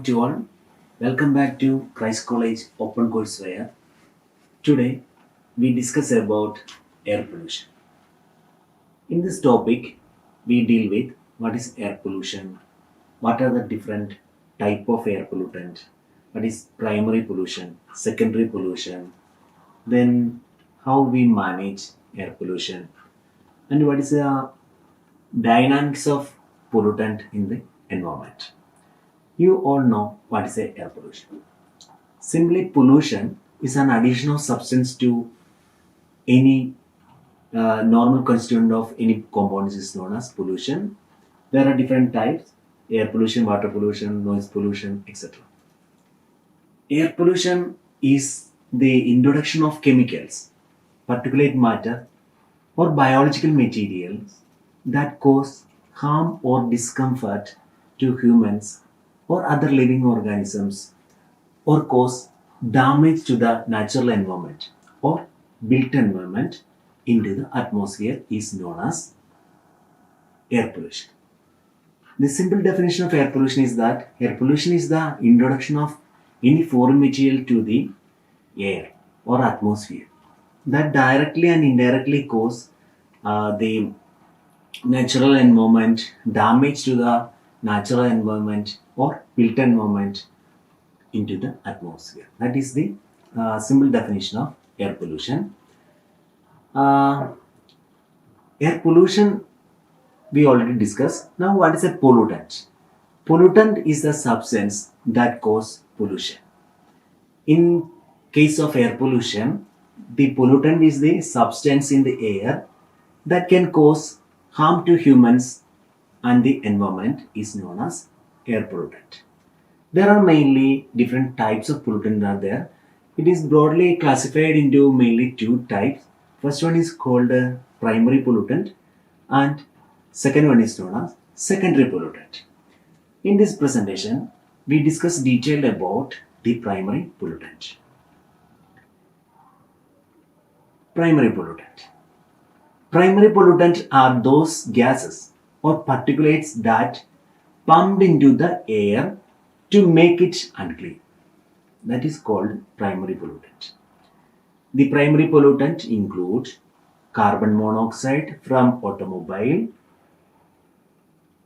morning to all. Welcome back to Christ College OpenCourseWare. Today we discuss about air pollution. In this topic, we deal with what is air pollution, what are the different type of air pollutant, what is primary pollution, secondary pollution, then how we manage air pollution, and what is the dynamics of pollutant in the environment. You all know what is air pollution. Simply, pollution is an addition of substance to any normal constituent of any components is known as pollution. There are different types: air pollution, water pollution, noise pollution, etc. Air pollution is the introduction of chemicals, particulate matter, or biological materials that cause harm or discomfort to humans or other living organisms or cause damage to the natural environment or built environment into the atmosphere is known as air pollution. The simple definition of air pollution is that air pollution is the introduction of any foreign material to the air or atmosphere that directly and indirectly cause the natural environment, damage to the natural environment or built environment into the atmosphere. That is the simple definition of air pollution. Uh, Air pollution we already discussed. Now, what is a pollutant? Pollutant is the substance that cause pollution. In case of air pollution, the pollutant is the substance in the air that can cause harm to humans and the environment is known as air pollutant. There are mainly different types of pollutant are there. It is broadly classified into mainly two types. First one is called primary pollutant and second one is known as secondary pollutant. In this presentation, we discuss detailed about the primary pollutant. Primary pollutant. Primary pollutant are those gases or particulates that pumped into the air to make it unclean. That is called primary pollutant. The primary pollutant include carbon monoxide from automobile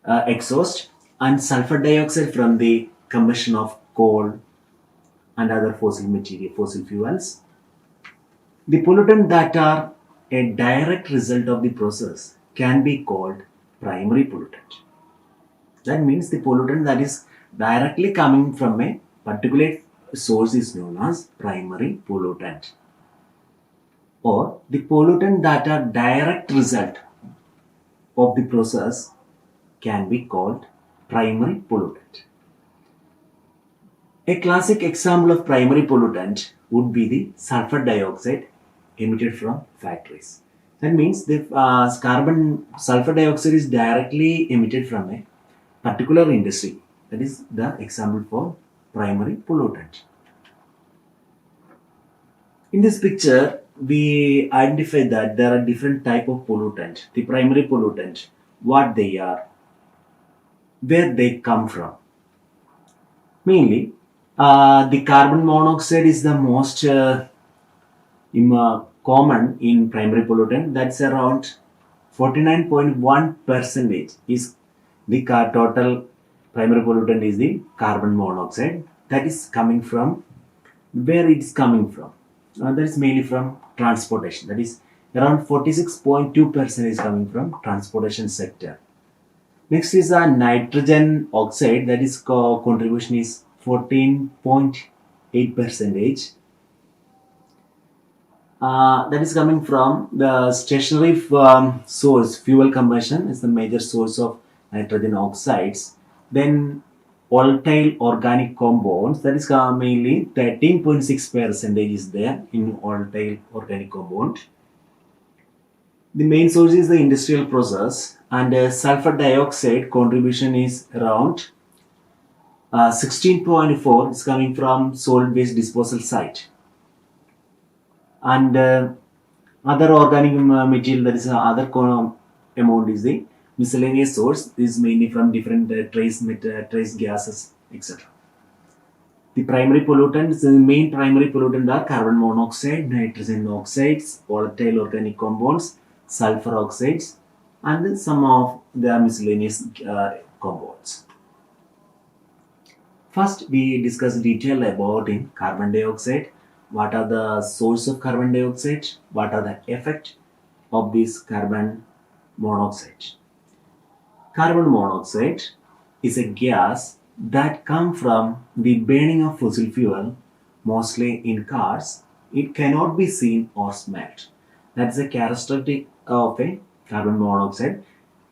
exhaust and sulfur dioxide from the combustion of coal and other fossil fuels. The pollutant that are a direct result of the process can be called primary pollutant. That means the pollutant that is directly coming from a particular source is known as primary pollutant. Or the pollutant that are direct result of the process can be called primary pollutant. A classic example of primary pollutant would be the sulfur dioxide emitted from factories. That means the sulfur dioxide is directly emitted from a particular industry. That is the example for primary pollutant. In this picture, we identify that there are different type of pollutant. The primary pollutant, what they are, where they come from. Mainly, the carbon monoxide is the most common in primary pollutant. That's around 49.1% is the total primary pollutant is the carbon monoxide. That is coming from where it is coming from. That is mainly from transportation. That is around 46.2% is coming from transportation sector. Next is a nitrogen oxide. That is contribution is 14.8%. That is coming from the stationary source. Fuel combustion is the major source of nitrogen oxides. Then volatile organic compounds, that is mainly 13.6% is there in volatile organic compound. The main source is the industrial process, and sulfur dioxide contribution is around 16.4 is coming from solid waste disposal site. And other organic material, that is other amount is the miscellaneous source. This is mainly from different trace gases, etc. The primary pollutants, the main primary pollutant are carbon monoxide, nitrogen oxides, volatile organic compounds, sulfur oxides, and some of the miscellaneous compounds. First, we discuss detail about in carbon dioxide. What are the source of carbon dioxide? What are the effect of this carbon monoxide? Carbon monoxide is a gas that comes from the burning of fossil fuel, mostly in cars. It cannot be seen or smelled. That's a characteristic of a carbon monoxide.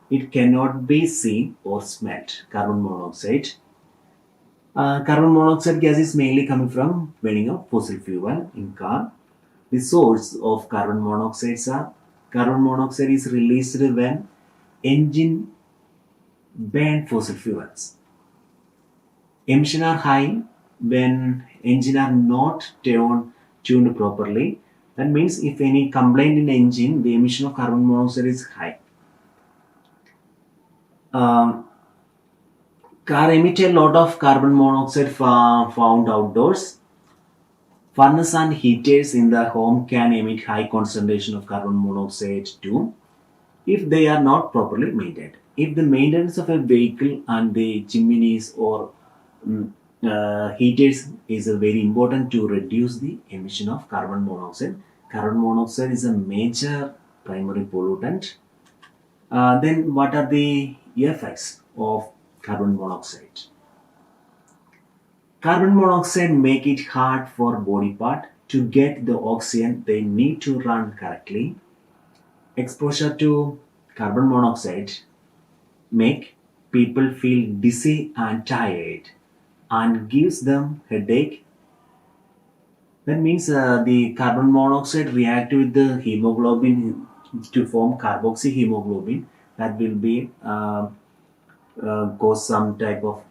It cannot be seen or smelled. Carbon monoxide. Carbon monoxide gas is mainly coming from burning of fossil fuel in car. The source of carbon monoxide is released when engine burn fossil fuels. Emissions are high when engine are not tuned properly. That means if any complaint in engine, the emission of carbon monoxide is high. Um, Car emit a lot of carbon monoxide found outdoors. Furnace and heaters in the home can emit high concentration of carbon monoxide too if they are not properly maintained. If the maintenance of a vehicle and the chimneys or mm, heaters is very important to reduce the emission of carbon monoxide. Carbon monoxide is a major primary pollutant. Then what are the effects of carbon monoxide? Carbon monoxide make it hard for body part to get the oxygen they need to run correctly. Exposure to carbon monoxide make people feel dizzy and tired and gives them headache. That means the carbon monoxide react with the hemoglobin to form carboxyhemoglobin that will be cause some type of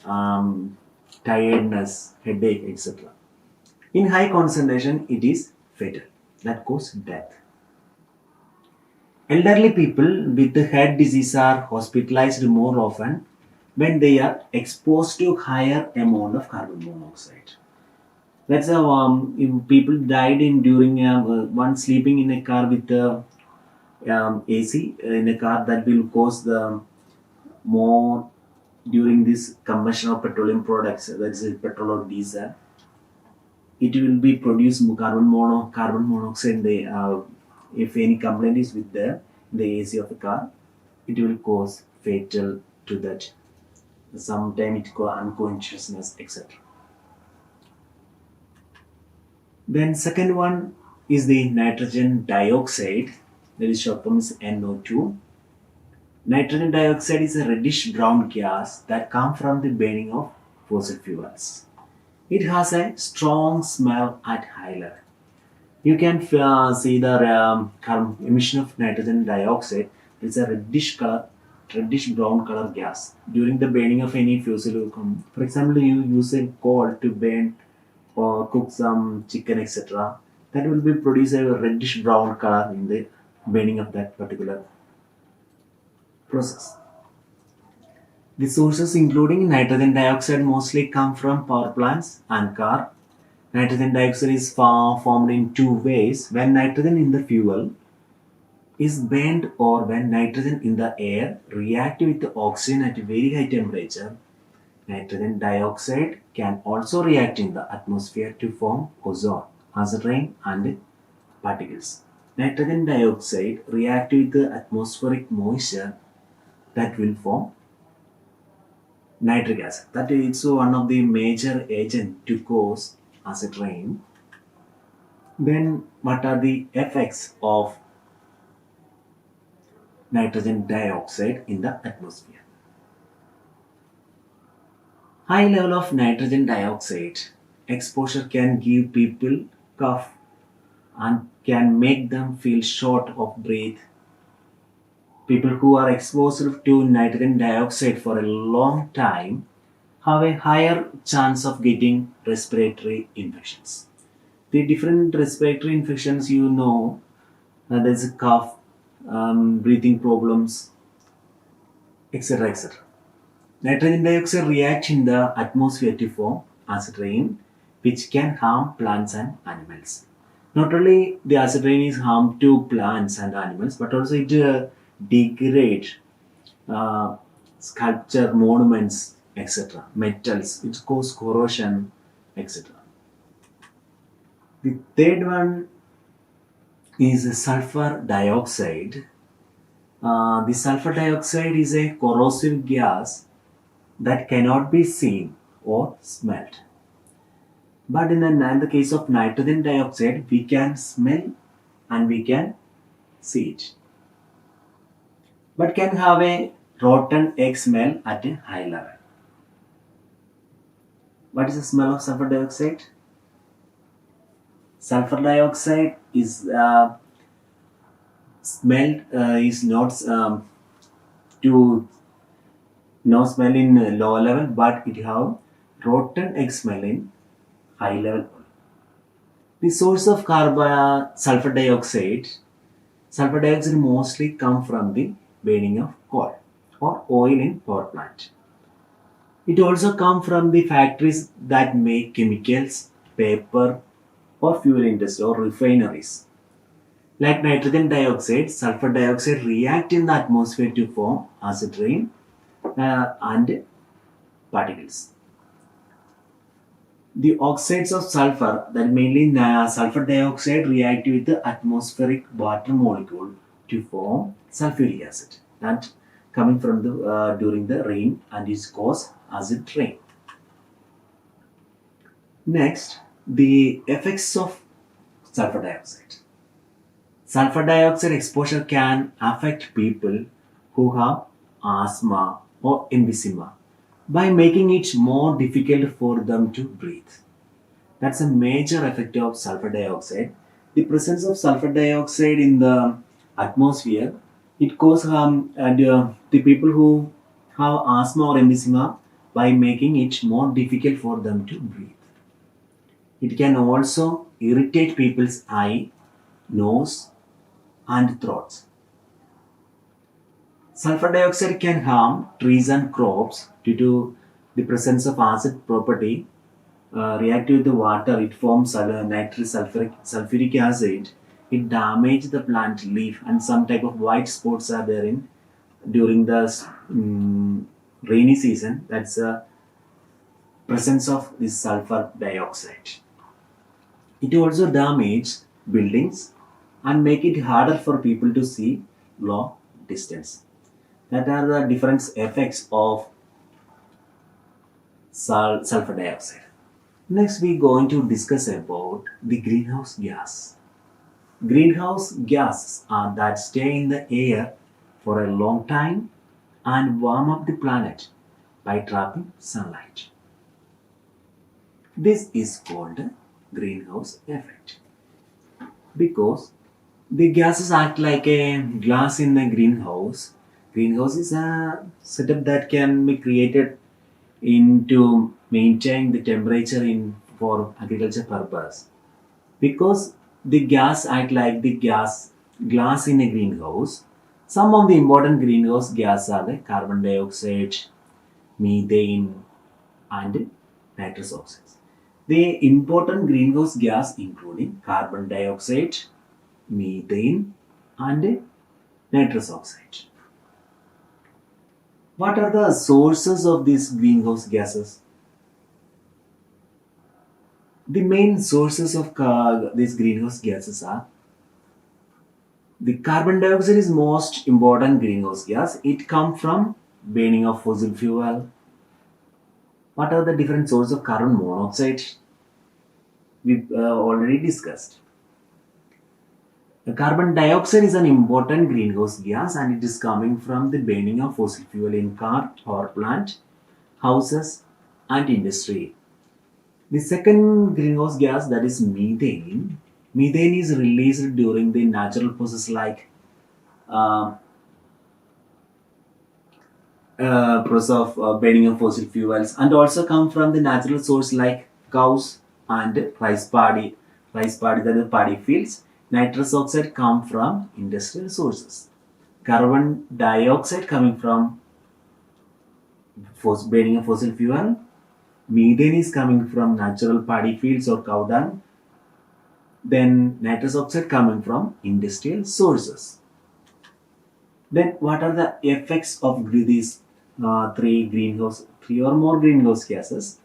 um, tiredness, headache, etc. In high concentration, it is fatal. That causes death. Elderly people with heart disease are hospitalized more often when they are exposed to higher amount of carbon monoxide. That's how if people died in during one sleeping in a car with AC in a car that will cause the more during this combustion of petroleum products, that's petrol or diesel. It will be produced carbon monoxide. If any complaint is with the AC of the car, it will cause fatal to that. Sometimes it cause unconsciousness, etc. Then second one is the nitrogen dioxide. That is short form is NO2. Nitrogen dioxide is a reddish brown gas that comes from the burning of fossil fuels. It has a strong smell at high level. You can see the emission of nitrogen dioxide. It's a reddish brown color gas during the burning of any fossil. For example, you use a coal to burn or cook some chicken, etc. That will be produce a reddish brown color in the burning of that particular process. The sources including nitrogen dioxide mostly come from power plants and car. Nitrogen dioxide is formed in two ways: when nitrogen in the fuel is burned or when nitrogen in the air reacts with the oxygen at a very high temperature. Nitrogen dioxide can also react in the atmosphere to form ozone, acid rain, and particles. Nitrogen dioxide reacts with the atmospheric moisture that will form nitric acid. That is one of the major agents to cause acid rain. Then, what are the effects of nitrogen dioxide in the atmosphere? High level of nitrogen dioxide exposure can give people cough and can make them feel short of breath. People who are exposed to nitrogen dioxide for a long time have a higher chance of getting respiratory infections. The different respiratory infections, there's a cough, breathing problems, etc. etc. Nitrogen dioxide reacts in the atmosphere to form acid rain which can harm plants and animals. Not only the acid rain is harm to plants and animals, but also it degrades uh, sculpture, monuments, etc. Metals, it causes corrosion, etc. The third one is sulfur dioxide. The sulfur dioxide is a corrosive gas that cannot be seen or smelled. But in the case of nitrogen dioxide, we can smell and we can see it. But can have a rotten egg smell at a high level. What is the smell of sulfur dioxide? Sulfur dioxide is smelled is not to no smell in low level, but it have rotten egg smell in high level. The source of carbon sulfur dioxide mostly come from the burning of coal or oil in power plant. It also come from the factories that make chemicals, paper, or fuel industry or refineries. Like nitrogen dioxide, sulfur dioxide react in the atmosphere to form acid rain and particles. The oxides of sulfur, that mainly sulfur dioxide, react with the atmospheric water molecule to form sulfuric acid. That coming from the during the rain and is cause acid rain. Next, the effects of sulfur dioxide. Sulfur dioxide exposure can affect people who have asthma or emphysema by making it more difficult for them to breathe. That's a major effect of sulfur dioxide. The presence of sulfur dioxide in the atmosphere, it causes harm and the people who have asthma or emphysema by making it more difficult for them to breathe. It can also irritate people's eye, nose, and throats. Sulfur dioxide can harm trees and crops due to the presence of acid property. Reactive with the water, it forms nitrous sulfuric acid. It damages the plant leaf, and some type of white spots are there in during the rainy season. That's the presence of this sulfur dioxide. It also damages buildings and make it harder for people to see long distance. That are the different effects of sulfur dioxide. Next, we going to discuss about the greenhouse gas. Greenhouse gases are that stay in the air for a long time and warm up the planet by trapping sunlight. This is called a greenhouse effect because the gases act like a glass in a greenhouse. Greenhouse is a setup that can be created to maintain the temperature in for agriculture purpose. Because the gas act like the glass in a greenhouse, some of the important greenhouse gases are the carbon dioxide, methane, and nitrous oxides. The important greenhouse gas including carbon dioxide, methane, and nitrous oxide. What are the sources of these greenhouse gases? The main sources of these greenhouse gases are the carbon dioxide is most important greenhouse gas. It comes from burning of fossil fuel. What are the different sources of carbon monoxide? We already discussed. The carbon dioxide is an important greenhouse gas and it is coming from the burning of fossil fuel in car, power plant, houses and industry. The second greenhouse gas, that is methane. Methane is released during the natural process like uh, process of burning of fossil fuels and also come from the natural source like cows and rice paddy that the paddy fields. Nitrous oxide come from industrial sources. Carbon dioxide coming from burning of fossil fuel. Methane is coming from natural paddy fields or cow dung. Then nitrous oxide coming from industrial sources. Then what are the effects of these three or more greenhouse gases?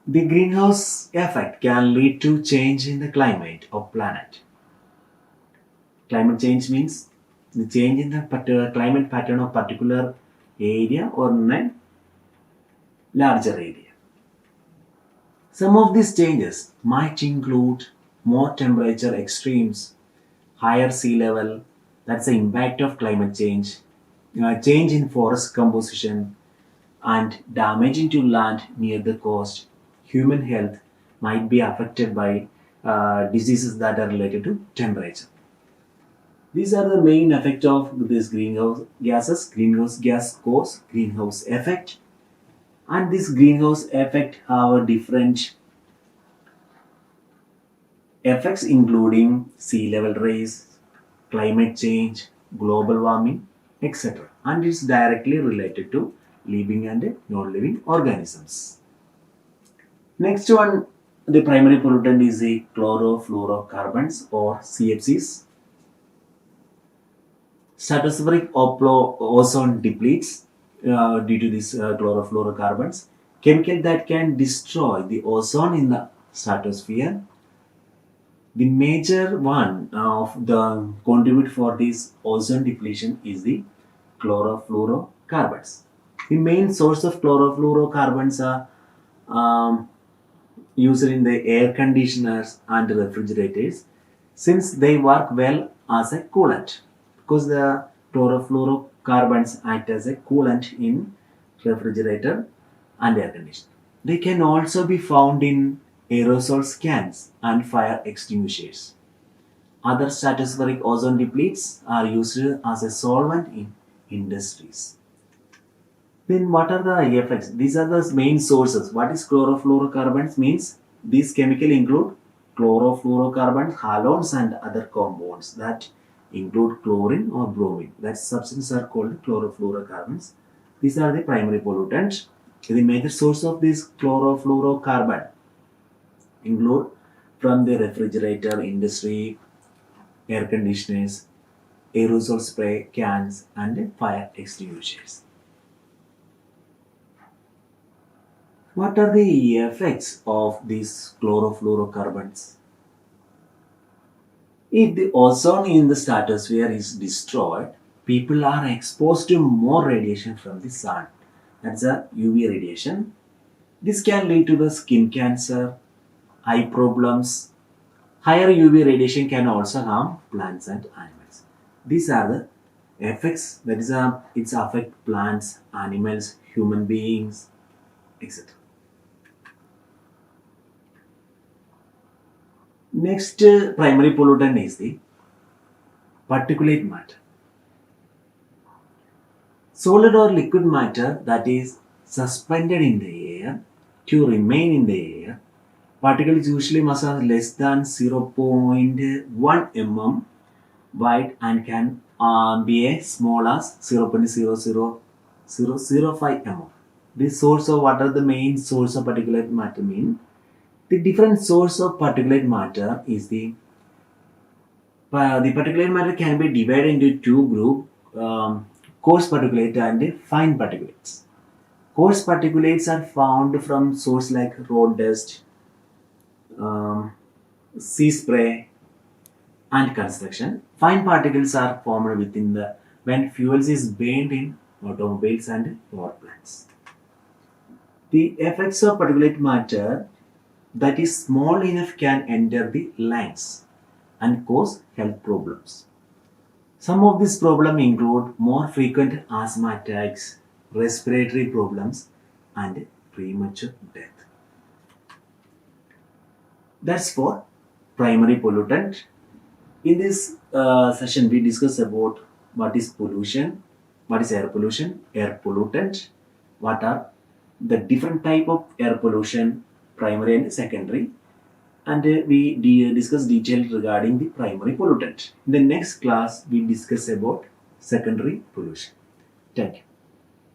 The greenhouse effect can lead to change in the climate of planet. Climate change means the change in the climate pattern of particular area or in a larger area. Some of these changes might include more temperature extremes, higher sea level, that's the impact of climate change, change in forest composition, and damage into land near the coast. Human health might be affected by diseases that are related to temperature. These are the main effect of these greenhouse gases. Greenhouse gas cause greenhouse effect, and this greenhouse effect have different effects including sea level rise, climate change, global warming, etc. And it's directly related to living and non-living organisms. Next one, the primary pollutant is the chlorofluorocarbons or CFCs. Stratospheric ozone depletes due to these chlorofluorocarbons, chemical that can destroy the ozone in the stratosphere. The major one of the contribute for this ozone depletion is the chlorofluorocarbons. The main source of chlorofluorocarbons are used in the air conditioners and refrigerators since they work well as a coolant because the chlorofluorocarbons act as a coolant in refrigerator and air conditioner. They can also be found in aerosol cans and fire extinguishers. Other stratospheric ozone depletes are used as a solvent in industries. Then what are the effects? These are the main sources. What is chlorofluorocarbons means? These chemicals include chlorofluorocarbons, halogens and other compounds that include chlorine or bromine. That substances are called chlorofluorocarbons. These are the primary pollutants. The major source of this chlorofluorocarbon include from the refrigerator industry, air conditioners, aerosol spray cans and fire extinguishers. What are the effects of these chlorofluorocarbons? If the ozone in the stratosphere is destroyed, people are exposed to more radiation from the sun. That's a UV radiation. This can lead to the skin cancer, eye problems. Higher UV radiation can also harm plants and animals. These are the effects, that is, it affects plants, animals, human beings, etc. Next primary pollutant is the particulate matter. Solid or liquid matter that is suspended in the air to remain in the air. Particles usually must have less than 0.1 mm wide and can be as small as 0.00005 mm. The source of what are the main source of particulate matter mean? The different source of particulate matter is the particulate matter can be divided into two groups, coarse particulate and fine particulates. Coarse particulates are found from sources like road dust, sea spray, and construction. Fine particles are formed within the when fuels is burned in automobiles and power plants. The effects of particulate matter that is small enough can enter the lungs and cause health problems. Some of these problems include more frequent asthma attacks, respiratory problems, and premature death. That's for primary pollutant. In this session, we discuss about what is pollution, what is air pollutant, what are the different type of air pollution, primary and secondary, and we discuss details regarding the primary pollutant. In the next class, we discuss about secondary pollution. Thank you.